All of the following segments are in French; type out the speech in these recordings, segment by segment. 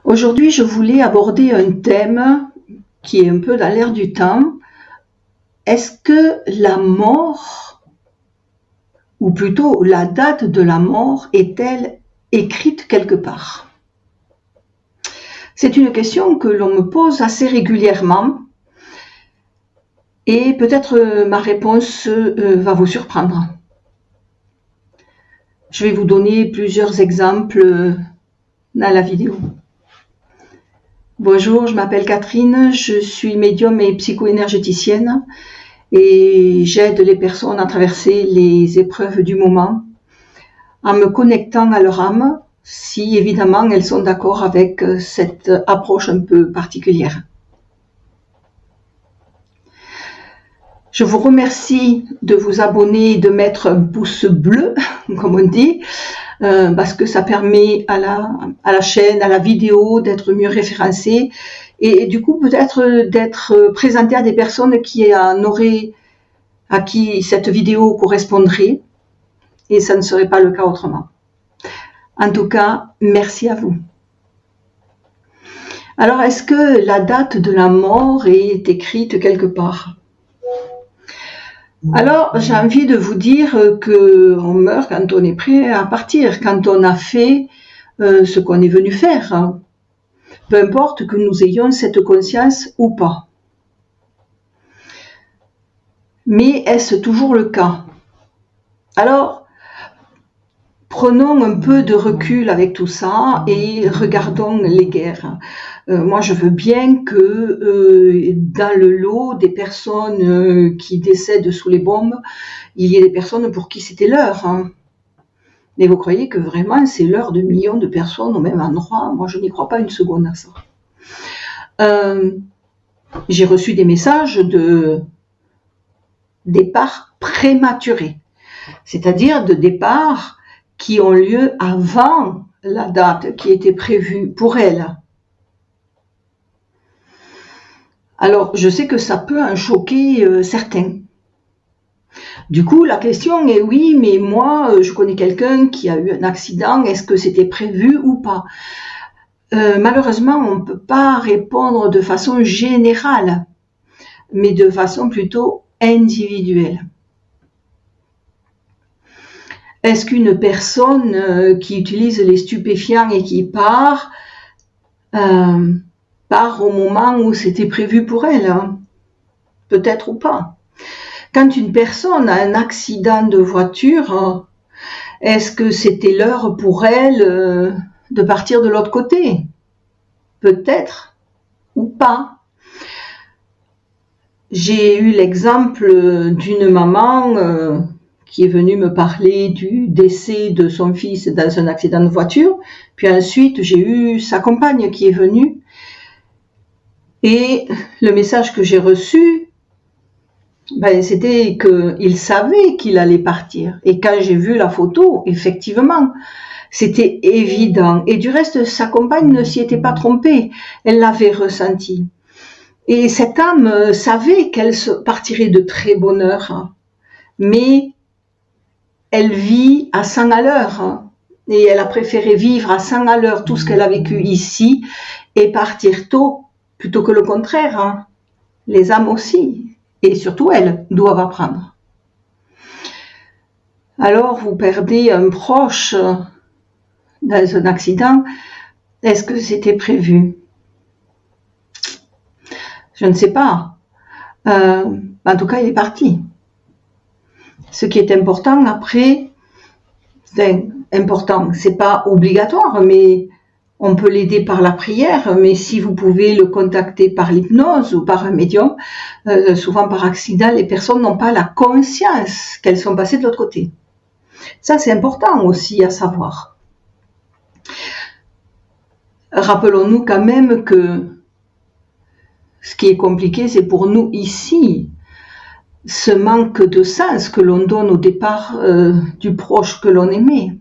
Aujourd'hui, je voulais aborder un thème qui est un peu dans l'air du temps. Est-ce que la mort, ou plutôt la date de la mort, est-elle écrite quelque part? C'est une question que l'on me pose assez régulièrement et peut-être ma réponse va vous surprendre. Je vais vous donner plusieurs exemples dans la vidéo. Bonjour, je m'appelle Catherine, je suis médium et psycho-énergéticienne et j'aide les personnes à traverser les épreuves du moment en me connectant à leur âme, si évidemment elles sont d'accord avec cette approche un peu particulière. Je vous remercie de vous abonner et de mettre un pouce bleu, comme on dit, parce que ça permet à la chaîne, à la vidéo d'être mieux référencée et du coup peut-être d'être présenté à des personnes à qui cette vidéo correspondrait et ça ne serait pas le cas autrement. En tout cas, merci à vous. Alors, est-ce que la date de la mort est écrite quelque part ? Alors, j'ai envie de vous dire qu'on meurt quand on est prêt à partir, quand on a fait ce qu'on est venu faire. Peu importe que nous ayons cette conscience ou pas. Mais est-ce toujours le cas? Alors, prenons un peu de recul avec tout ça et regardons les guerres. Moi, je veux bien que dans le lot des personnes qui décèdent sous les bombes, il y ait des personnes pour qui c'était l'heure. Hein. Mais vous croyez que vraiment c'est l'heure de millions de personnes au même endroit? Moi, je n'y crois pas une seconde à ça. J'ai reçu des messages de départ prématuré, c'est-à-dire de départ qui ont lieu avant la date qui était prévue pour elles. Alors, je sais que ça peut en choquer certains. Du coup, la question est oui, mais moi, je connais quelqu'un qui a eu un accident, est-ce que c'était prévu ou pas? Malheureusement, on ne peut pas répondre de façon générale, mais de façon plutôt individuelle. Est-ce qu'une personne qui utilise les stupéfiants et qui part au moment où c'était prévu pour elle, hein? Peut-être ou pas. Quand une personne a un accident de voiture, est-ce que c'était l'heure pour elle de partir de l'autre côté? Peut-être ou pas. J'ai eu l'exemple d'une maman qui est venue me parler du décès de son fils dans un accident de voiture. Puis ensuite, j'ai eu sa compagne qui est venue. Et le message que j'ai reçu, c'était qu'il savait qu'il allait partir. Et quand j'ai vu la photo, effectivement, c'était évident. Et du reste, sa compagne ne s'y était pas trompée. Elle l'avait ressenti. Et cette âme savait qu'elle partirait de très bonne heure. Mais elle vit à 100 à l'heure. Et elle a préféré vivre à 100 à l'heure tout ce qu'elle a vécu ici et partir tôt plutôt que le contraire. Les âmes aussi, et surtout elles, doivent apprendre. Alors, vous perdez un proche dans un accident, est-ce que c'était prévu? Je ne sais pas. En tout cas, il est parti. Ce qui est important après, important, c'est pas obligatoire, mais on peut l'aider par la prière, mais si vous pouvez le contacter par l'hypnose ou par un médium, souvent par accident, les personnes n'ont pas la conscience qu'elles sont passées de l'autre côté. Ça, c'est important aussi à savoir. Rappelons-nous quand même que ce qui est compliqué, c'est pour nous ici, ce manque de sens que l'on donne au départ du proche que l'on aimait.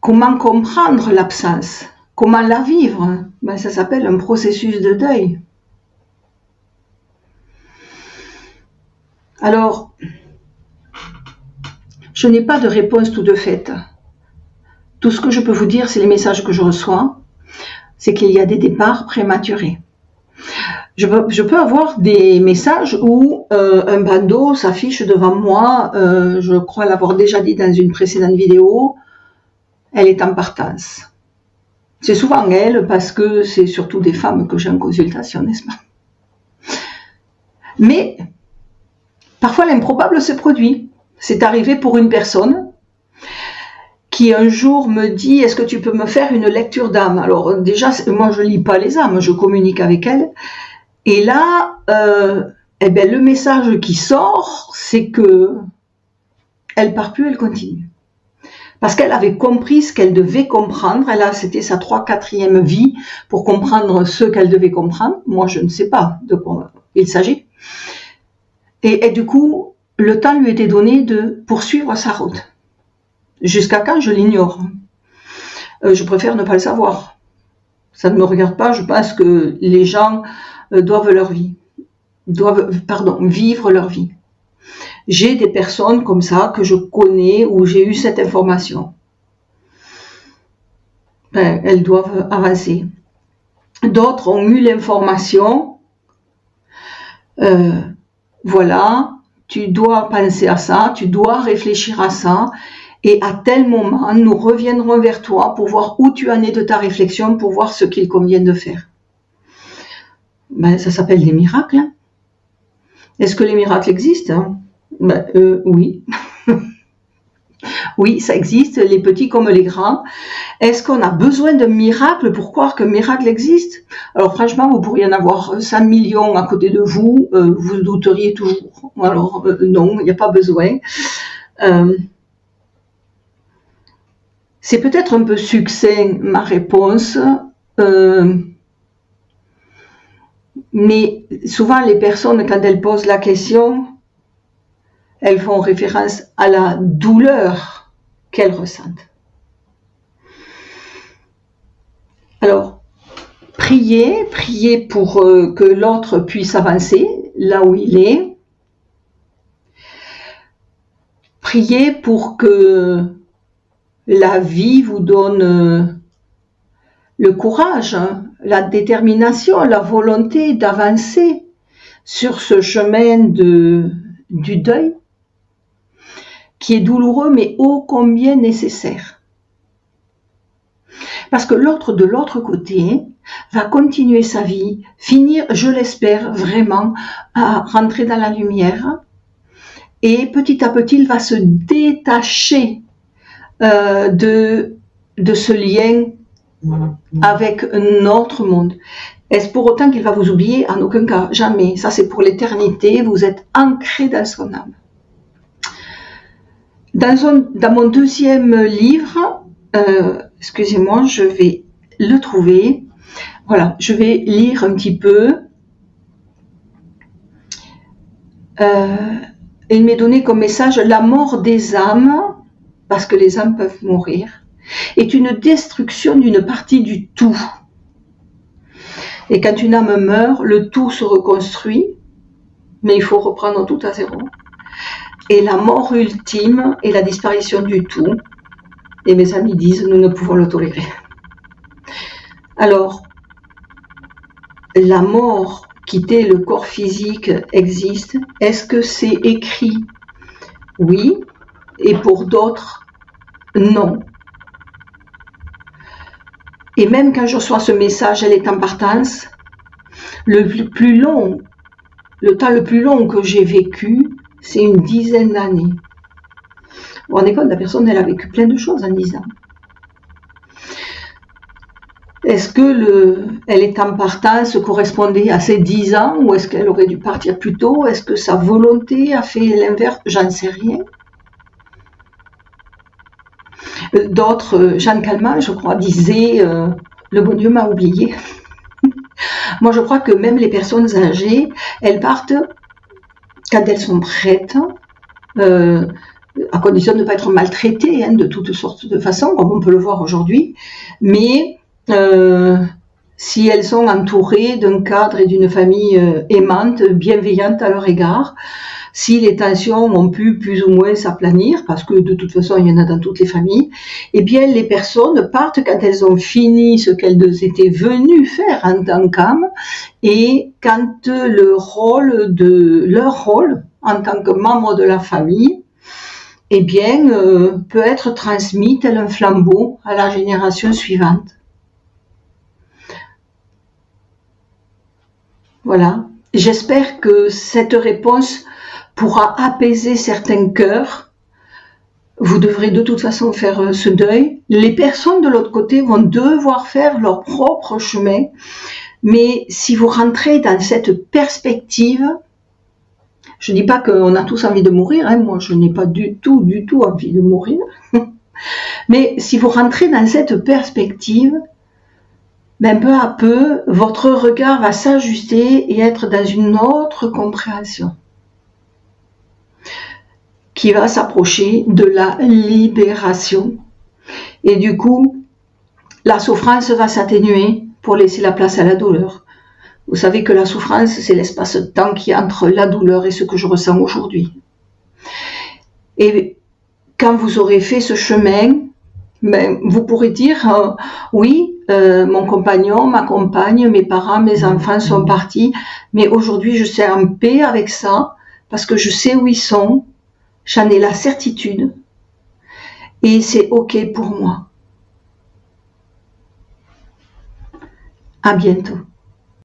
Comment comprendre l'absence? Comment la vivre? Ça s'appelle un processus de deuil. Alors, je n'ai pas de réponse toute faite. Tout ce que je peux vous dire, c'est les messages que je reçois, c'est qu'il y a des départs prématurés. Je peux avoir des messages où un bandeau s'affiche devant moi, je crois l'avoir déjà dit dans une précédente vidéo, elle est en partance. C'est souvent elle, parce que c'est surtout des femmes que j'ai en consultation, n'est-ce pas? Mais parfois l'improbable se produit. C'est arrivé pour une personne qui un jour me dit « Est-ce que tu peux me faire une lecture d'âme ?» Alors déjà, moi je lis pas les âmes, je communique avec elles. Et là, eh ben, le message qui sort, c'est que elle part plus, elle continue. Parce qu'elle avait compris ce qu'elle devait comprendre. C'était sa 4e vie pour comprendre ce qu'elle devait comprendre. Moi, je ne sais pas de quoi il s'agit. Et du coup, le temps lui était donné de poursuivre sa route. Jusqu'à quand, je l'ignore. Je préfère ne pas le savoir. Ça ne me regarde pas. Je pense que les gens doivent vivre leur vie. J'ai des personnes comme ça que je connais où j'ai eu cette information. Ben, elles doivent avancer. D'autres ont eu l'information. Voilà, tu dois penser à ça, tu dois réfléchir à ça. Et à tel moment, nous reviendrons vers toi pour voir où tu en es de ta réflexion, pour voir ce qu'il convient de faire. Ben, ça s'appelle des miracles. Hein. Est-ce que les miracles existent? Hein? Ben, oui. Oui, ça existe, les petits comme les grands. Est-ce qu'on a besoin d'un miracle pour croire qu'un miracle existe? Alors franchement, vous pourriez en avoir 5 millions à côté de vous, vous douteriez toujours. Alors non, il n'y a pas besoin. C'est peut-être un peu succinct ma réponse, mais souvent les personnes, quand elles posent la question, elles font référence à la douleur qu'elles ressentent. Alors, priez pour que l'autre puisse avancer là où il est. Priez pour que la vie vous donne le courage, la détermination, la volonté d'avancer sur ce chemin du deuil, qui est douloureux mais ô combien nécessaire. Parce que l'autre de l'autre côté va continuer sa vie, finir, je l'espère vraiment, à rentrer dans la lumière, et petit à petit il va se détacher de ce lien avec notre monde. Est-ce pour autant qu'il va vous oublier? En aucun cas, jamais. Ça c'est pour l'éternité, vous êtes ancré dans son âme. Dans mon deuxième livre, excusez-moi, je vais le trouver. Voilà, je vais lire un petit peu. Il m'est donné comme message: la mort des âmes, parce que les âmes peuvent mourir, est une destruction d'une partie du tout. Et quand une âme meurt, le tout se reconstruit, mais il faut reprendre tout à zéro. Et la mort ultime est la disparition du tout. Et mes amis disent, nous ne pouvons le tolérer. Alors, la mort, quitter le corps physique, existe. Est-ce que c'est écrit? Oui. Et pour d'autres, non. Et même quand je reçois ce message, elle est en partance. Le temps le plus long que j'ai vécu, c'est une dizaine d'années. Vous vous rendez compte, la personne, elle a vécu plein de choses en 10 ans. Est-ce que elle est en partance correspondait à ses 10 ans, ou est-ce qu'elle aurait dû partir plus tôt? Est-ce que sa volonté a fait l'inverse? J'en sais rien. D'autres, Jeanne Calment, je crois, disait le bon Dieu m'a oublié. Moi, je crois que même les personnes âgées, elles partent quand elles sont prêtes, à condition de ne pas être maltraitées, hein, de toutes sortes de façons, comme on peut le voir aujourd'hui. Mais si elles sont entourées d'un cadre et d'une famille aimante, bienveillante à leur égard, si les tensions ont pu plus ou moins s'aplanir, parce que de toute façon il y en a dans toutes les familles, eh bien les personnes partent quand elles ont fini ce qu'elles étaient venues faire en tant qu'âmes, et quand leur rôle en tant que membre de la famille, eh bien, peut être transmis tel un flambeau à la génération suivante. Voilà. J'espère que cette réponse pourra apaiser certains cœurs. Vous devrez de toute façon faire ce deuil. Les personnes de l'autre côté vont devoir faire leur propre chemin. Mais si vous rentrez dans cette perspective, je ne dis pas qu'on a tous envie de mourir, hein, moi je n'ai pas du tout envie de mourir. Mais si vous rentrez dans cette perspective, ben peu à peu, votre regard va s'ajuster et être dans une autre compréhension qui va s'approcher de la libération. Et du coup, la souffrance va s'atténuer pour laisser la place à la douleur. Vous savez que la souffrance, c'est l'espace de temps qui est entre la douleur et ce que je ressens aujourd'hui. Et quand vous aurez fait ce chemin, ben, vous pourrez dire, oui, mon compagnon, ma compagne, mes parents, mes enfants sont partis, mais aujourd'hui je suis en paix avec ça, parce que je sais où ils sont, j'en ai la certitude, et c'est ok pour moi. À bientôt.